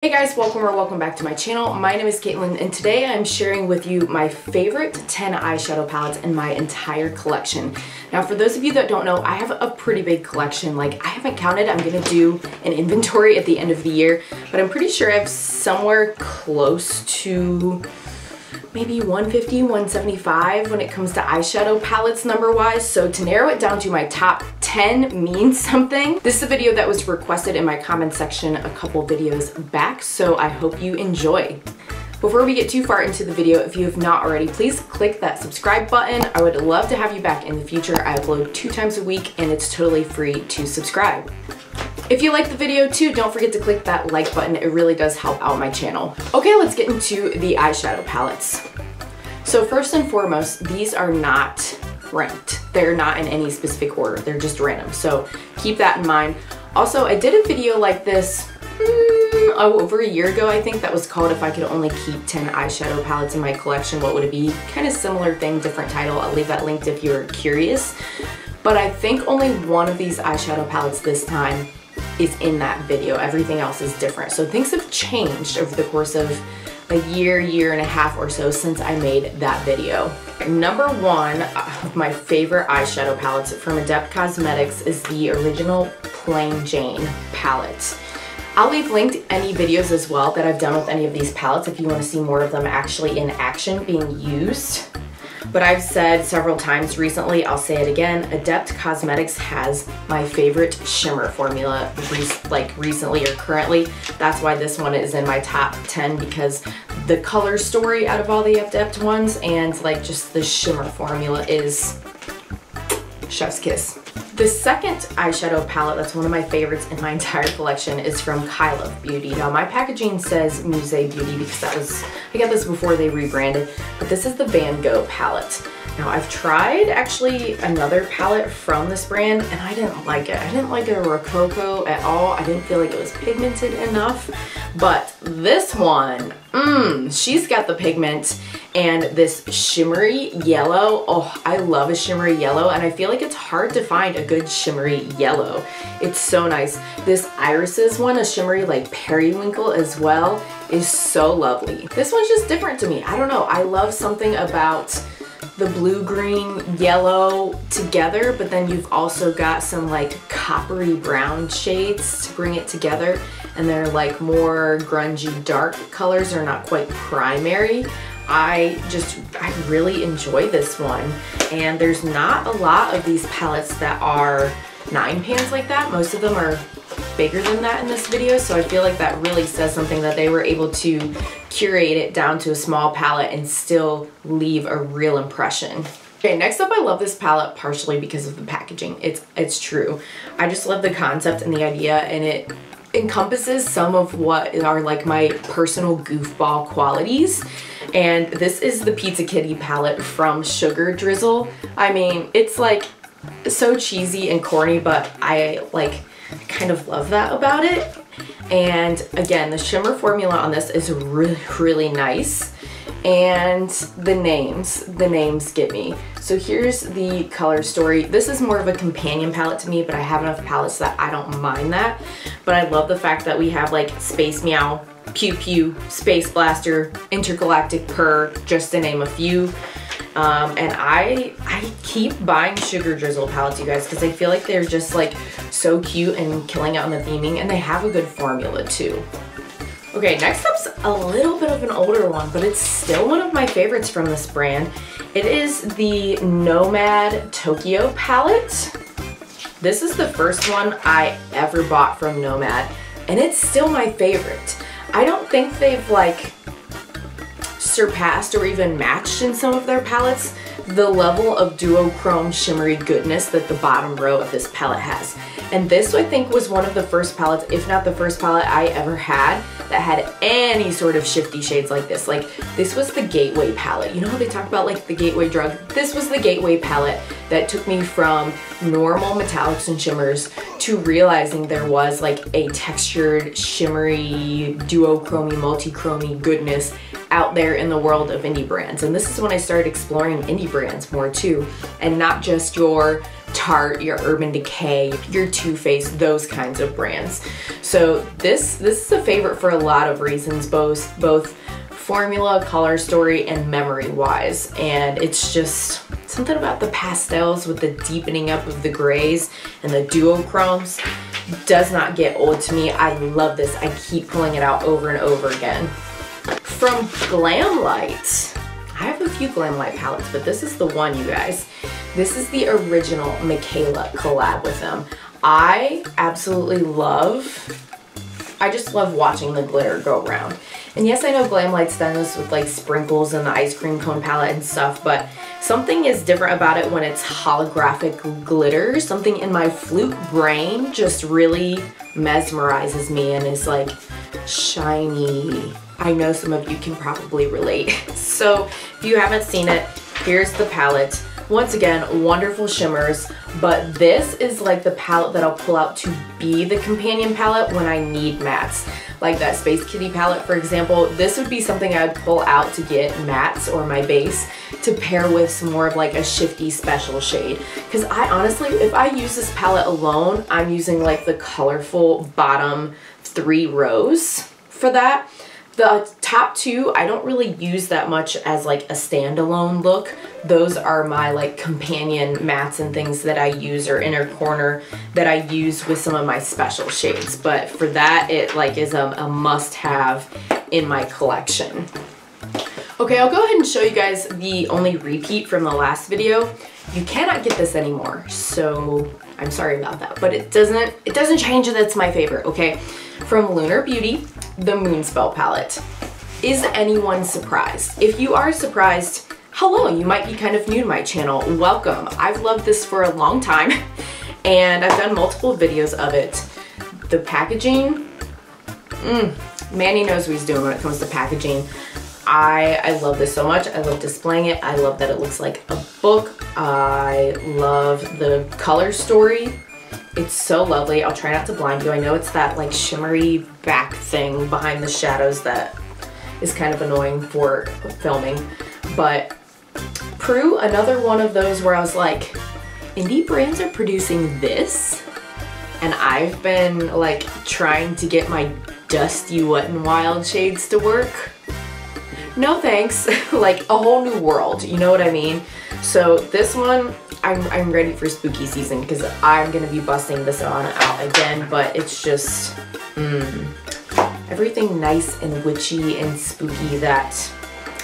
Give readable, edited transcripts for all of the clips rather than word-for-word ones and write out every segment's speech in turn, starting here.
Hey guys, welcome back to my channel. My name is Caitlin and today I'm sharing with you my favorite 10 eyeshadow palettes in my entire collection. Now for those of you that don't know, I have a pretty big collection. Like, I haven't counted. I'm gonna do an inventory at the end of the year, but I'm pretty sure I have somewhere close to maybe 150, 175 when it comes to eyeshadow palettes number wise. So to narrow it down to my top 10 means something. This is a video that was requested in my comment section a couple videos back, so I hope you enjoy. Before we get too far into the video, if you have not already, please click that subscribe button. I would love to have you back in the future. I upload 2 times a week and it's totally free to subscribe. If you like the video too, don't forget to click that like button. It really does help out my channel. Okay, let's get into the eyeshadow palettes. So first and foremost, these are not ranked. They're not in any specific order. They're just random. So keep that in mind. Also, I did a video like this over a year ago, I think, that was called If I Could Only Keep 10 Eyeshadow Palettes in My Collection, What Would It Be? Kind of similar thing, different title. I'll leave that linked if you're curious. But I think only one of these eyeshadow palettes this time is in that video. Everything else is different. So things have changed over the course of a year and a half or so since I made that video. Number one of my favorite eyeshadow palettes from Adept Cosmetics is the original Plain Jane palette. I'll leave linked any videos as well that I've done with any of these palettes if you want to see more of them actually in action being used. But I've said several times recently, I'll say it again, Adept Cosmetics has my favorite shimmer formula recently or currently. That's why this one is in my top 10, because the color story out of all the Adept ones and like just the shimmer formula is chef's kiss. The second eyeshadow palette that's one of my favorites in my entire collection is from Kaleidos Beauty. Now my packaging says Muse Beauty because I got this before they rebranded, but this is the Van Gogh palette. Now I've tried actually another palette from this brand and I didn't like it. I didn't like a Rococo at all. I didn't feel like it was pigmented enough, but this one, she's got the pigment and this shimmery yellow. Oh, I love a shimmery yellow and I feel like it's hard to find a good shimmery yellow. It's so nice. This Irises one, a shimmery like periwinkle as well, is so lovely. This one's just different to me. I don't know. I love something about the blue, green, yellow together, but then you've also got some like coppery brown shades to bring it together, and they're like more grungy dark colors. They're not quite primary. I really enjoy this one, and there's not a lot of these palettes that are 9 pans like that. Most of them are bigger than that in this video, so I feel like that really says something that they were able to curate it down to a small palette and still leave a real impression. Okay, next up, I love this palette partially because of the packaging. It's true. I just love the concept and the idea, and it encompasses some of what are like my personal goofball qualities. And this is the Pizza Kitty palette from Sugar Drizzle. I mean, it's like so cheesy and corny, but I like kind of love that about it. And again, the shimmer formula on this is really nice. And the names get me. So here's the color story. This is more of a companion palette to me, but I have enough palettes that I don't mind that. But I love the fact that we have like Space Meow, Pew Pew, Space Blaster, Intergalactic Purr, just to name a few. And I keep buying Sugar Drizzle palettes, you guys, because I feel like they're just like so cute and killing out on the theming, and they have a good formula too. Okay, next up's a little bit of an older one, but it's still one of my favorites from this brand. It is the Nomad Tokyo palette. This is the first one I ever bought from Nomad, and it's still my favorite. I don't think they've like surpassed or even matched in some of their palettes the level of duochrome shimmery goodness that the bottom row of this palette has. And this, I think, was one of the first palettes, if not the first palette I ever had that had any sort of shifty shades like this. Like, this was the gateway palette. You know how they talk about like the gateway drug? This was the gateway palette that took me from normal metallics and shimmers to realizing there was like a textured, shimmery, duochromy, multi-chromy goodness out there in the world of indie brands. And this is when I started exploring indie brands more too, and not just your Tarte, your Urban Decay, your Too Faced, those kinds of brands. So this is a favorite for a lot of reasons, both formula, color story, and memory wise. And it's just something about the pastels with the deepening up of the grays and the duochromes does not get old to me. I love this. I keep pulling it out over and over again. From Glam Light, I have a few Glam Light palettes, but this is the one, you guys. This is the original Michaela collab with them. I absolutely I just love watching the glitter go around. And yes, I know Glam Light's done this with like sprinkles and the ice cream cone palette and stuff, but something is different about it when it's holographic glitter. Something in my flute brain just really mesmerizes me and is like shiny. I know some of you can probably relate. So if you haven't seen it, here's the palette. Once again, wonderful shimmers, but this is like the palette that I'll pull out to be the companion palette when I need mattes. Like that Space Kitty palette, for example, this would be something I would pull out to get mattes or my base to pair with some more of like a shifty special shade. Because I honestly, if I use this palette alone, I'm using like the colorful bottom 3 rows for that. The top 2, I don't really use that much as like a standalone look. Those are my like companion mattes and things that I use, or inner corner that I use with some of my special shades. But for that, it like is a must-have in my collection. Okay, I'll go ahead and show you guys the only repeat from the last video. You cannot get this anymore, so I'm sorry about that. But it doesn't change that it's my favorite, okay? From Lunar Beauty, the Moonspell palette. Is anyone surprised? If you are surprised, hello, you might be kind of new to my channel. Welcome. I've loved this for a long time and I've done multiple videos of it. The packaging, Manny knows what he's doing when it comes to packaging. I love this so much. I love displaying it. I love that it looks like a book. I love the color story. It's so lovely. I'll try not to blind you. I know it's that like shimmery back thing behind the shadows that is kind of annoying for filming. But Prue, another one of those where I was like, indie brands are producing this? And I've been like trying to get my dusty Wet n Wild shades to work. No thanks. Like a whole new world, you know what I mean? So this one, I'm ready for spooky season because I'm gonna be busting this on out again, but it's just everything nice and witchy and spooky that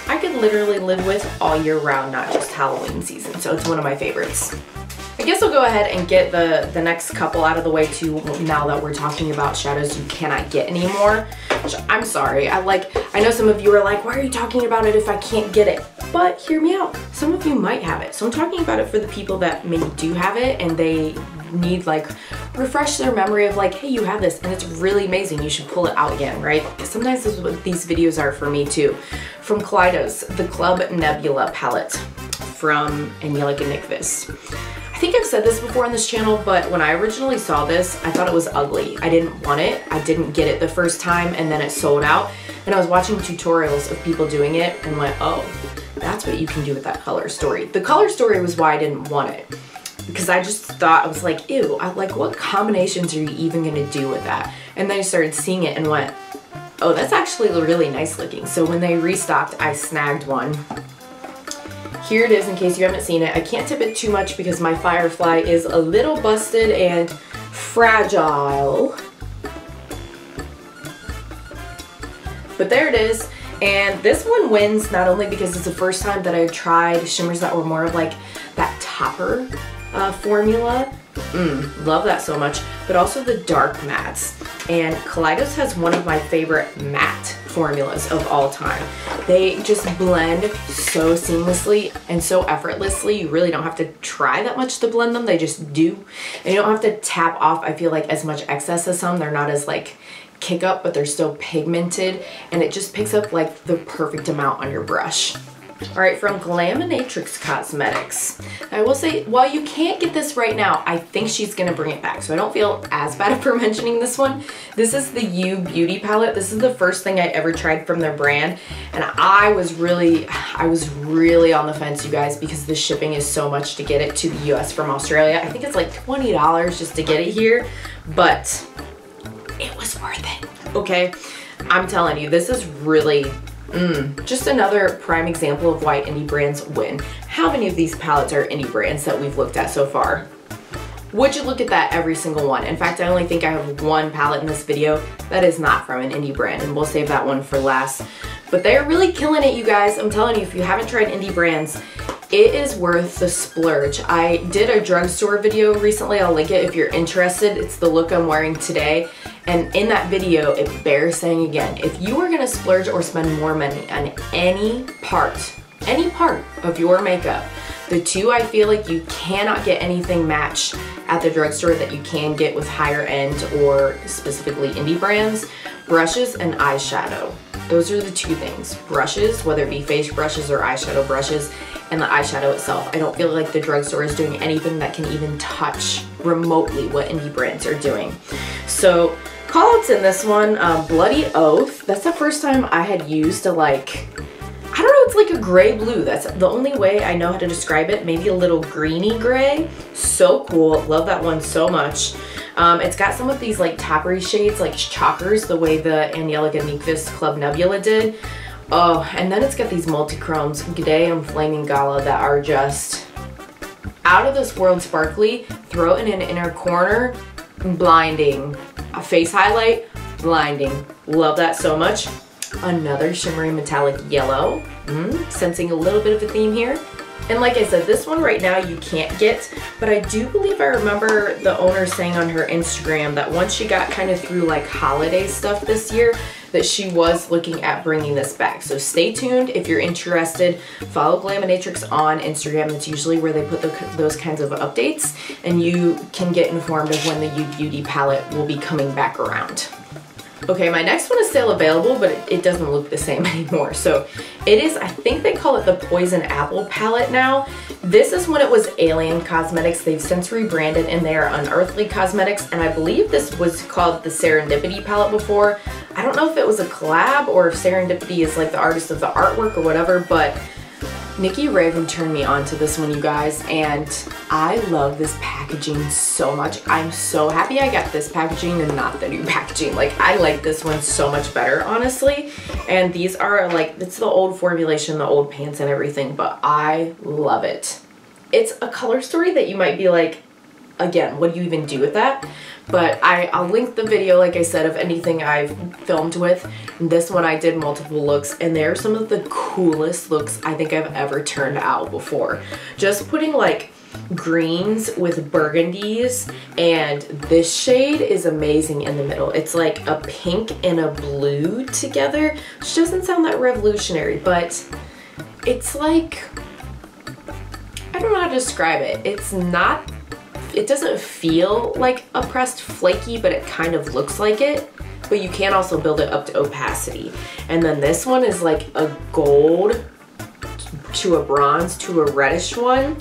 I could literally live with all year round, not just Halloween season. So it's one of my favorites. I guess I'll go ahead and get the next couple out of the way too, now that we're talking about shadows you cannot get anymore. Which I'm sorry, I know some of you are like, why are you talking about it if I can't get it? But hear me out, some of you might have it. So I'm talking about it for the people that maybe do have it and they need like refresh their memory of like, hey, you have this and it's really amazing, you should pull it out again, right? Sometimes this is what these videos are for me too. From Kaleidos, the Club Nebula palette from Angelica Nyqvist. I think I've said this before on this channel, but when I originally saw this, I thought it was ugly. I didn't want it. I didn't get it the first time and then it sold out. And I was watching tutorials of people doing it and went, oh, that's what you can do with that color story. The color story was why I didn't want it. Because I just thought, I was like, ew, what combinations are you even gonna do with that? And then I started seeing it and went, oh, that's actually really nice looking. So when they restocked, I snagged one. Here it is in case you haven't seen it. I can't tip it too much because my Firefly is a little busted and fragile. But there it is. And this one wins not only because it's the first time that I tried shimmers that were more of like that topper formula. Love that so much. But also the dark mattes. And Kaleidos has one of my favorite matte formulas of all time. They just blend so seamlessly and so effortlessly. You really don't have to try that much to blend them. They just do. And you don't have to tap off, I feel like, as much excess as some. They're not as like kick up, but they're still pigmented. And it just picks up like the perfect amount on your brush. All right, from Glam and Cosmetics. I will say, while you can't get this right now, I think she's gonna bring it back, so I don't feel as bad for mentioning this one. This is the Beaute palette. This is the first thing I ever tried from their brand, and I was really on the fence, you guys, because the shipping is so much to get it to the US from Australia. I think it's like $20 just to get it here, but it was worth it, okay? I'm telling you, this is really just another prime example of why indie brands win. How many of these palettes are indie brands that we've looked at so far? Would you look at that every single one? In fact, I only think I have one palette in this video that is not from an indie brand, and we'll save that one for last. But they're really killing it, you guys. I'm telling you, if you haven't tried indie brands, it is worth the splurge. I did a drugstore video recently. I'll link it if you're interested. It's the look I'm wearing today. And in that video, it bears saying again, if you are gonna splurge or spend more money on any part of your makeup, the two I feel like you cannot get anything matched at the drugstore that you can get with higher end or specifically indie brands: brushes and eyeshadow. Those are the two things. Brushes, whether it be face brushes or eyeshadow brushes, and the eyeshadow itself. I don't feel like the drugstore is doing anything that can even touch remotely what indie brands are doing. So callouts in this one, Bloody Oath. That's the first time I had used a I don't know, it's like a gray blue. That's the only way I know how to describe it. Maybe a little greeny gray. So cool, love that one so much. It's got some of these like toppery shades, like chalkers, the way the Angelica Nyqvist Club Nebula did. Oh, and then it's got these multi-chromes, G'day and Flaming Gala, that are just out of this world sparkly. Throw it in an inner corner, blinding. A face highlight, blinding. Love that so much. Another shimmery metallic yellow. Sensing a little bit of a theme here. And like I said, this one right now you can't get, but I do believe I remember the owner saying on her Instagram that once she got kind of through like holiday stuff this year, that she was looking at bringing this back. So stay tuned if you're interested. Follow Glam and on Instagram. That's usually where they put those kinds of updates, and you can get informed of when the Beaute palette will be coming back around. Okay, my next one is still available, but it doesn't look the same anymore. So it is, I think they call it the Poison Apple palette now. This is when it was Alien Cosmetics. They've since rebranded and they are Unearthly Cosmetics, and I believe this was called the Serendipity palette before. I don't know if it was a collab or if Serendipity is like the artist of the artwork or whatever, but Nikki Raven turned me on to this one, you guys, and I love this packaging so much. I'm so happy I got this packaging and not the new packaging. Like, I like this one so much better, honestly. And these are like, it's the old formulation, the old pants and everything, but I love it. It's a color story that you might be like, again, what do you even do with that? But I'll link the video, like I said, of anything I've filmed with. This one I did multiple looks, and they're some of the coolest looks I think I've ever turned out before. Just putting like greens with burgundies, and this shade is amazing in the middle. It's like a pink and a blue together, which doesn't sound that revolutionary, but it's like, I don't know how to describe it. It's not, it doesn't feel like a pressed flaky, but it kind of looks like it. But you can also build it up to opacity. And then this one is like a gold to a bronze to a reddish one.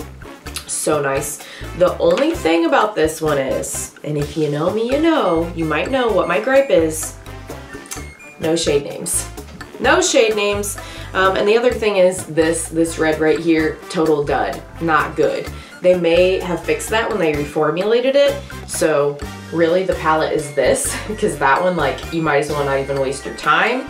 So nice. The only thing about this one is, and if you know me, you know, you might know what my gripe is. No shade names. No shade names. And the other thing is this red right here, total dud. Not good. They may have fixed that when they reformulated it. So really the palette is this, because that one, like, you might as well not even waste your time.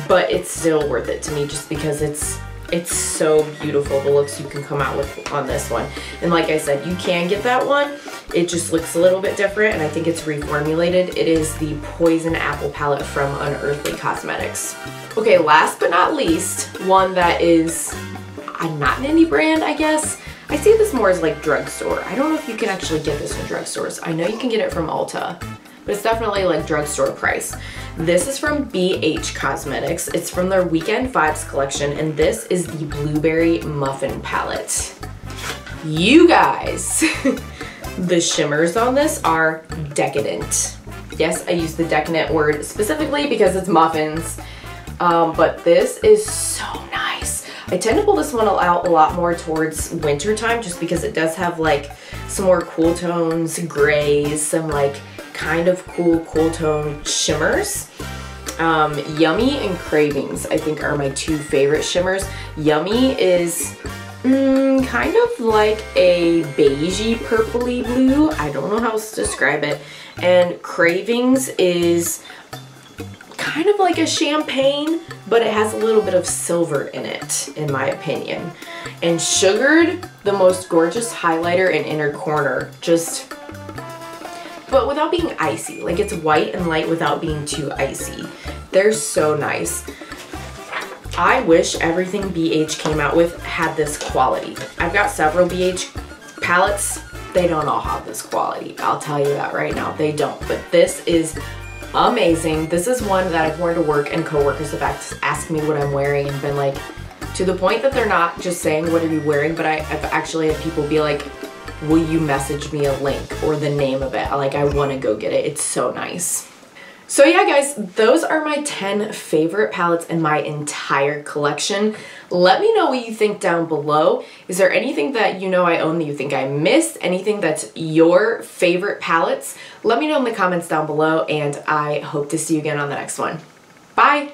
But it's still worth it to me just because it's so beautiful, the looks you can come out with on this one. And like I said, you can get that one. It just looks a little bit different, and I think it's reformulated. It is the Poison Apple palette from Unearthly Cosmetics. Okay, last but not least, one that is not an indie brand, I guess. I see this more as like drugstore. I don't know if you can actually get this in drugstores. I know you can get it from Ulta, but it's definitely like drugstore price. This is from BH Cosmetics. It's from their Weekend Vibes collection, and this is the Blueberry Muffin palette. You guys, the shimmers on this are decadent. Yes, I use the decadent word specifically because it's muffins, but this is so nice. I tend to pull this one out a lot more towards winter time just because it does have like some more cool tones, grays, some like kind of cool tone shimmers. Yummy and Cravings I think are my two favorite shimmers. Yummy is kind of like a beigey purpley blue. I don't know how else to describe it. And Cravings is kind of like a champagne, but it has a little bit of silver in it, in my opinion. And Sugared, the most gorgeous highlighter in inner corner, just, but without being icy. Like, it's white and light without being too icy. They're so nice. I wish everything BH came out with had this quality. I've got several BH palettes. They don't all have this quality. I'll tell you that right now. They don't. But this is amazing. This is one that I've worn to work, and coworkers have asked me what I'm wearing and been like, to the point that they're not just saying, what are you wearing? But I've actually had people be like, will you message me a link or the name of it? Like, I want to go get it. It's so nice. So yeah, guys, those are my 10 favorite palettes in my entire collection. Let me know what you think down below. Is there anything that you know I own that you think I missed? Anything that's your favorite palettes? Let me know in the comments down below, and I hope to see you again on the next one. Bye!